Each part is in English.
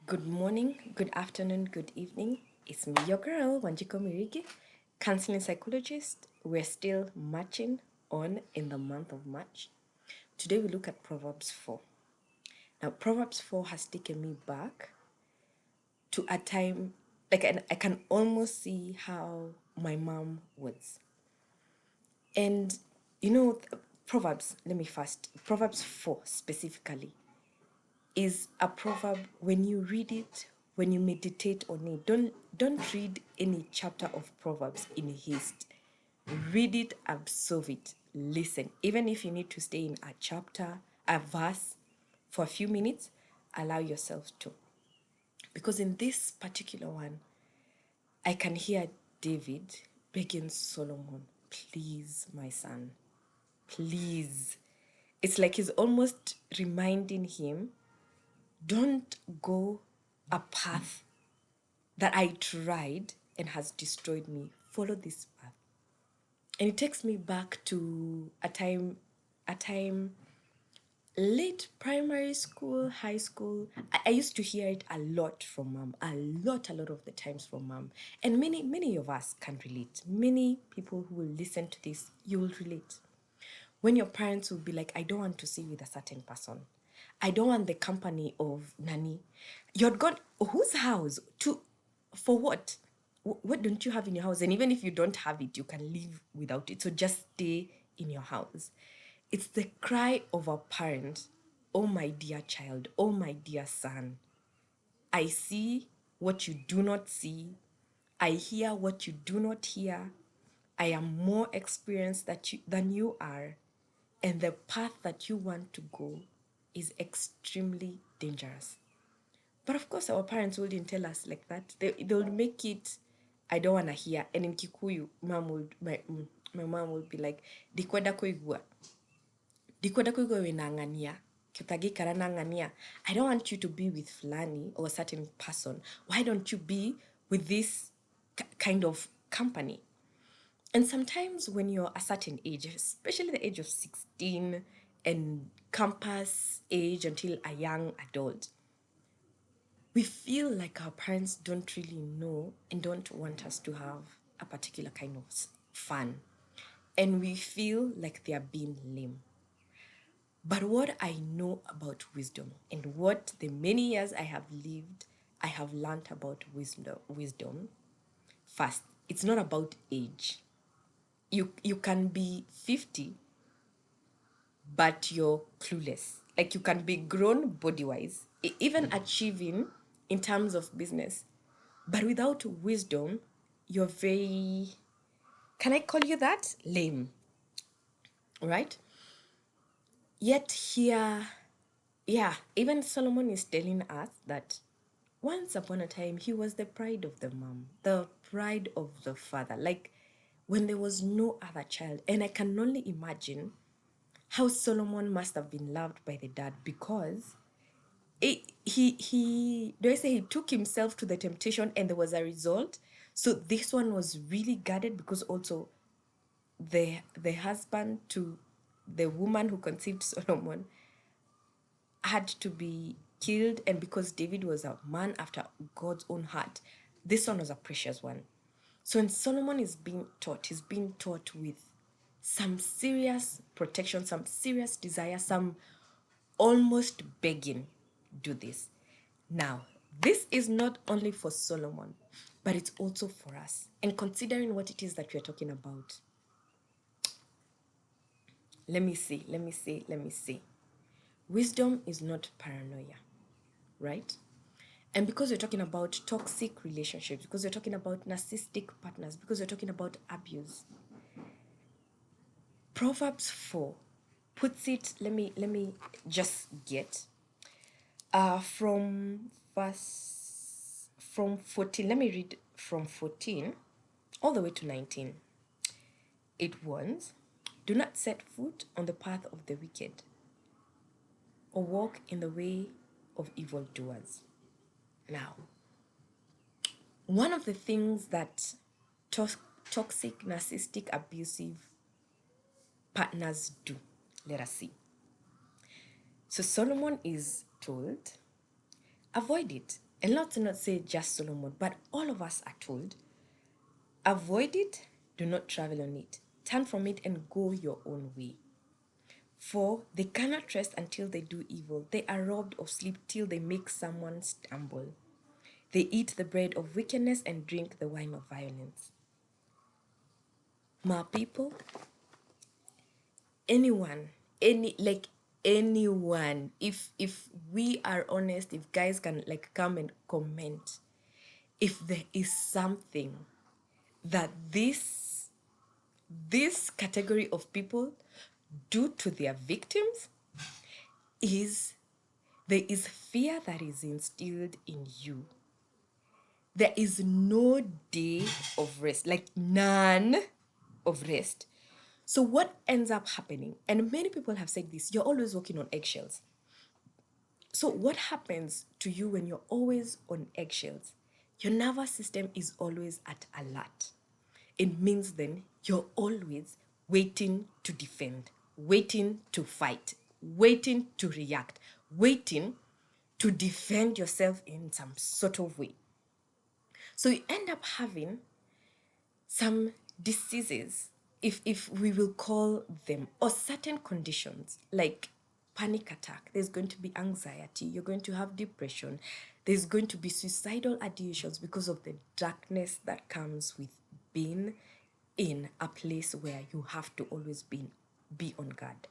Good morning, good afternoon, good evening. It's me, your girl, Wanjiko Mirigi, counseling psychologist. We're still marching on in the month of March. Today we look at Proverbs 4. Now, Proverbs 4 has taken me back to a time, like I can almost see how my mom was. And, Proverbs 4 specifically is a proverb. When you read it, when you meditate on it, don't read any chapter of Proverbs in haste. Read it, absorb it, listen. Even if you need to stay in a chapter, a verse for a few minutes, allow yourself to. Because in this particular one, I can hear David begging Solomon, please, my son, please. It's like he's almost reminding him, don't go a path that I tried and has destroyed me. Follow this path. And it takes me back to a time late primary school, high school. I used to hear it a lot from mom, a lot of the times from mom. And many of us can relate. Many people who will listen to this, you will relate. When your parents will be like, I don't want to see with a certain person. I don't want the company of Nani. You're gone, whose house? For what? What don't you have in your house? And even if you don't have it, you can live without it. So just stay in your house. It's the cry of a parent. Oh, my dear child. Oh, my dear son. I see what you do not see. I hear what you do not hear. I am more experienced than you are. And the path that you want to go is extremely dangerous. But of course, our parents wouldn't tell us like that. They would make it, I don't want to hear. And in Kikuyu, my mom would be like, dikwenda kuigua. Dikwenda kuigua winangania. Kitagikara nangania. I don't want you to be with Fulani or a certain person. Why don't you be with this kind of company? And sometimes when you're a certain age, especially the age of 16 and campus age until a young adult, we feel like our parents don't really know and don't want us to have a particular kind of fun. And we feel like they are being lame. But what I know about wisdom and what the many years I have lived, I have learned about wisdom. First, it's not about age. You can be 50, but you're clueless. Like you can be grown body-wise, even achieving in terms of business. But without wisdom, you're very, can I call you that? Lame, right? Yet here, yeah, even Solomon is telling us that once upon a time, he was the pride of the mom, the pride of the father, like when there was no other child. And I can only imagine how Solomon must have been loved by the dad, because he took himself to the temptation and there was a result. So this one was really guarded, because also the husband to the woman who conceived Solomon had to be killed. And because David was a man after God's own heart, this one was a precious one. So when Solomon is being taught, he's being taught with some serious protection, some serious desire, some almost begging, do this. Now, this is not only for Solomon, but it's also for us. And considering what it is that we're talking about, let me see. Wisdom is not paranoia, right? And because we're talking about toxic relationships, because we're talking about narcissistic partners, because we're talking about abuse, Proverbs 4 puts it, let me just get from 14, let me read from 14 all the way to 19. It warns, do not set foot on the path of the wicked, or walk in the way of evildoers. Now, one of the things that toxic, narcissistic, abusive partners do, let us see. So Solomon is told, avoid it. And let's not say just Solomon, but all of us are told, avoid it, do not travel on it. Turn from it and go your own way. For they cannot rest until they do evil. They are robbed of sleep till they make someone stumble. They eat the bread of wickedness and drink the wine of violence. My people, anyone, anyone, if we are honest, if guys can like come and comment, if there is something that this category of people do to their victims, is there is fear that is instilled in you. There is no day of rest, like none of rest. So what ends up happening, and many people have said this, you're always walking on eggshells. So what happens to you when you're always on eggshells? Your nervous system is always at alert. It means then you're always waiting to defend, waiting to fight, waiting to react, waiting to defend yourself in some sort of way. So you end up having some diseases, if we will call them, or certain conditions like panic attack. There's going to be anxiety, you're going to have depression, there's going to be suicidal ideations because of the darkness that comes with being in a place where you have to always be on guard.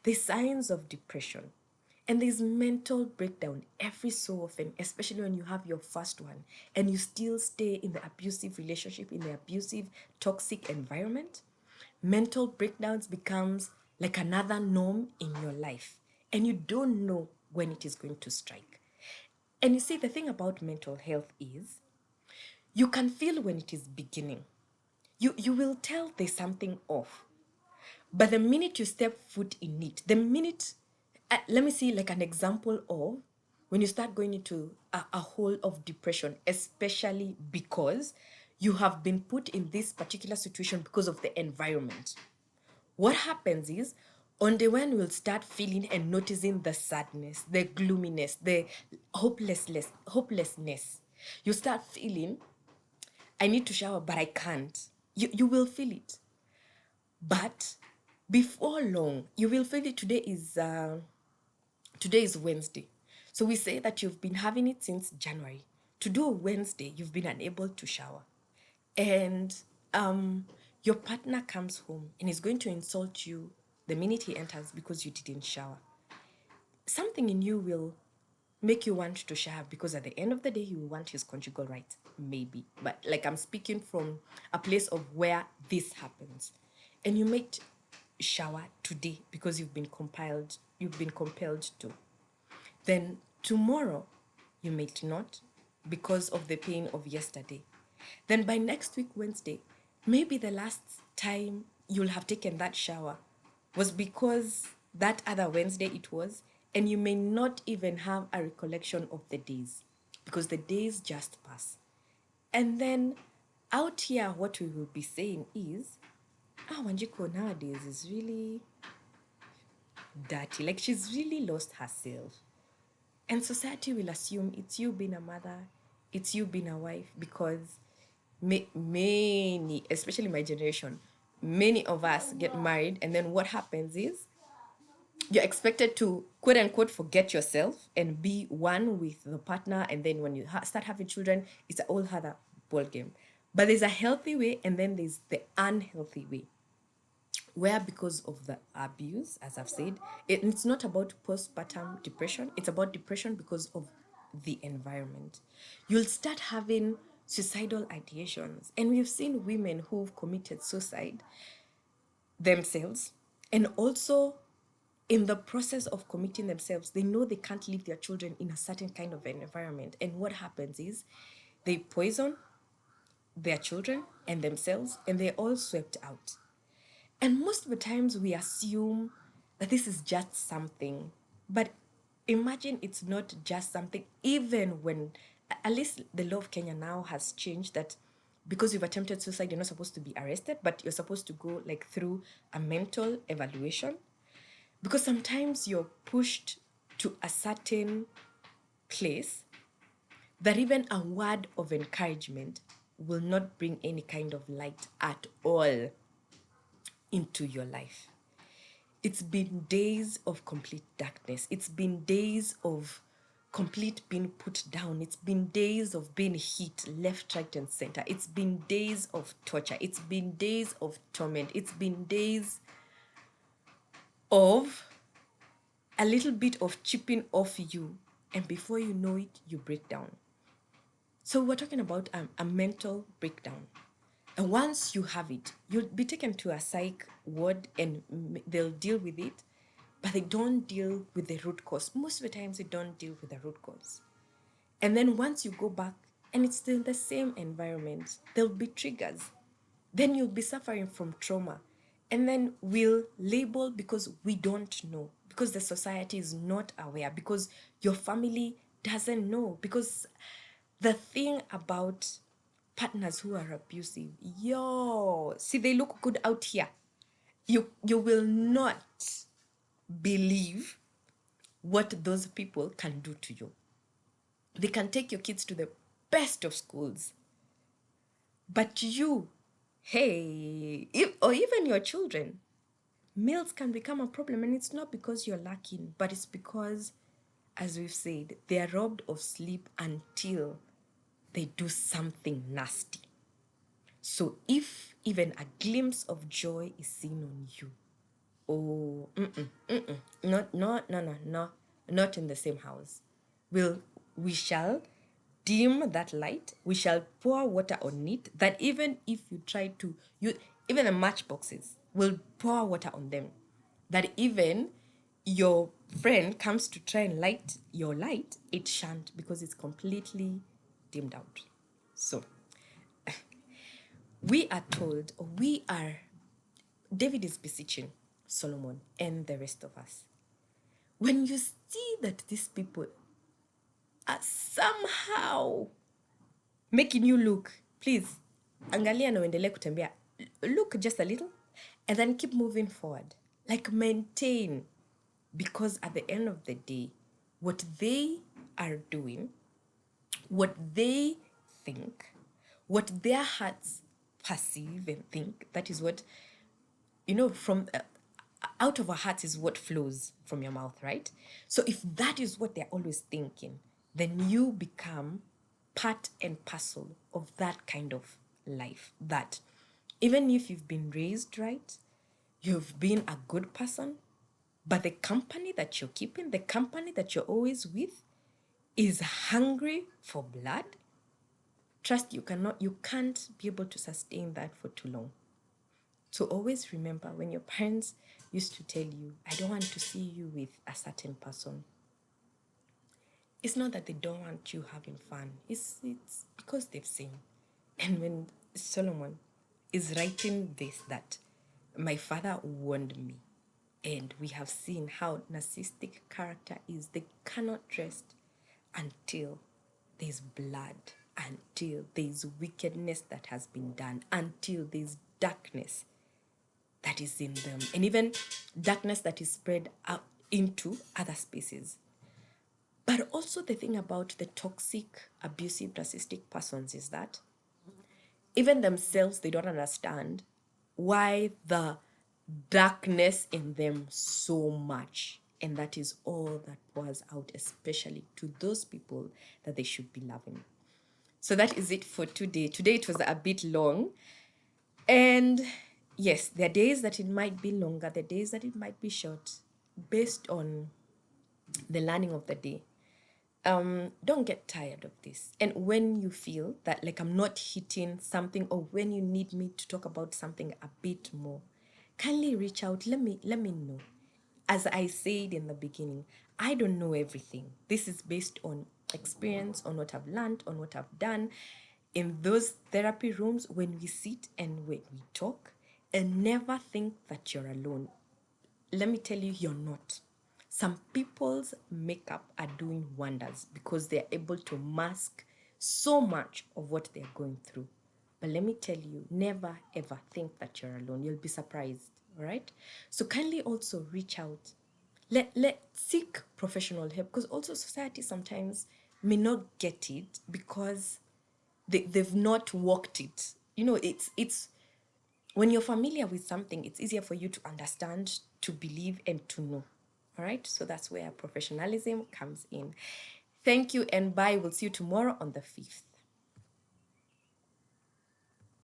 The signs of depression, and there's mental breakdown every so often, especially when you have your first one and you still stay in the abusive relationship, in the abusive, toxic environment. Mental breakdowns becomes like another norm in your life, and you don't know when it is going to strike. And you see, the thing about mental health is you can feel when it is beginning. You will tell there's something off. But the minute you step foot in it, the minute, let me see like an example of when you start going into a hole of depression, especially because you have been put in this particular situation because of the environment. What happens is, on the one, we'll start feeling and noticing the sadness, the gloominess, the hopelessness. You start feeling, I need to shower, but I can't. You will feel it. But before long, you will feel it. Today is Wednesday. So we say that you've been having it since January. To do a Wednesday, you've been unable to shower. And your partner comes home and is going to insult you the minute he enters because you didn't shower. Something in you will make you want to shower because at the end of the day, he will want his conjugal rights, maybe. But like, I'm speaking from a place of where this happens. And you might shower today because you've been compelled to. Then tomorrow, you might not because of the pain of yesterday. Then by next week, Wednesday, maybe the last time you'll have taken that shower was because that other Wednesday it was, and you may not even have a recollection of the days because the days just pass. And then out here, what we will be saying is, Wanjiko nowadays is really dirty. Like, she's really lost herself. And society will assume it's you being a mother, it's you being a wife, because many, especially my generation, many of us get married, and then what happens is you're expected to quote unquote forget yourself and be one with the partner, and then when you start having children, it's a whole other ball game. But there's a healthy way, and then there's the unhealthy way, where because of the abuse, as I've said, it's not about postpartum depression, it's about depression because of the environment. You'll start having suicidal ideations, and we've seen women who've committed suicide themselves, and also in the process of committing themselves, they know they can't leave their children in a certain kind of an environment, and what happens is they poison their children and themselves, and they're all swept out. And most of the times we assume that this is just something. But imagine it's not just something, even when, at least the law of Kenya now has changed that because you've attempted suicide, you're not supposed to be arrested, but you're supposed to go like through a mental evaluation. Because sometimes you're pushed to a certain place that even a word of encouragement will not bring any kind of light at all into your life. It's been days of complete darkness. It's been days of complete being put down. It's been days of being hit left, right, and center. It's been days of torture. It's been days of torment. It's been days of a little bit of chipping off you. And before you know it, you break down. So we're talking about a mental breakdown. And once you have it, you'll be taken to a psych ward and they'll deal with it, but they don't deal with the root cause. Most of the times, they don't deal with the root cause. And then once you go back and it's still the same environment, there'll be triggers. Then you'll be suffering from trauma. And then we'll label because we don't know, because the society is not aware, because your family doesn't know. Because the thing about partners who are abusive, see, they look good out here. You will not believe what those people can do to you. They can take your kids to the best of schools, but you, hey, or even your children, meals can become a problem. And it's not because you're lacking, but it's because, as we've said, they are robbed of sleep until they do something nasty. So if even a glimpse of joy is seen on you, oh, not in the same house. We shall dim that light. We shall pour water on it. That even if you try to, even the matchboxes, will pour water on them. That even your friend comes to try and light your light, it shan't, because it's completely dimmed out. So we are told, or David is beseeching Solomon and the rest of us. When you see that these people are somehow making you look, please, angalia na uendelee kutembea. Look just a little and then keep moving forward. Like, maintain. Because at the end of the day, what they are doing, what they think, what their hearts perceive and think, that is what, from out of our hearts is what flows from your mouth, right? So if that is what they're always thinking, then you become part and parcel of that kind of life. That even if you've been raised right, you've been a good person, but the company that you're keeping, the company that you're always with, is hungry for blood, trust you can't be able to sustain that for too long. So always remember, when your parents used to tell you, I don't want to see you with a certain person, it's not that they don't want you having fun. It's because they've seen. And when Solomon is writing this, that my father warned me, and we have seen how narcissistic character is. They cannot rest until there's blood, until there's wickedness that has been done, until there's darkness that is in them, and even darkness that is spread out into other spaces. But also the thing about the toxic, abusive, narcissistic persons is that even themselves, they don't understand why the darkness in them so much. And that is all that pours out, especially to those people that they should be loving. So that is it for today. Today it was a bit long. And yes, there are days that it might be longer, there are days that it might be short, based on the learning of the day. Don't get tired of this. And when you feel that, like, I'm not hitting something, or when you need me to talk about something a bit more, kindly reach out. Let me know. As I said in the beginning, I don't know everything. This is based on experience, on what I've learned, on what I've done in those therapy rooms, when we sit and when we talk. And never think that you're alone. Let me tell you, you're not. Some people's makeup are doing wonders because they're able to mask so much of what they're going through. But let me tell you, never ever think that you're alone. You'll be surprised, all right? So kindly also reach out. Let seek professional help, because also society sometimes may not get it because they've not walked it. It's when you're familiar with something, it's easier for you to understand, to believe, and to know. All right, so that's where professionalism comes in. Thank you and bye. We'll see you tomorrow on the 5th.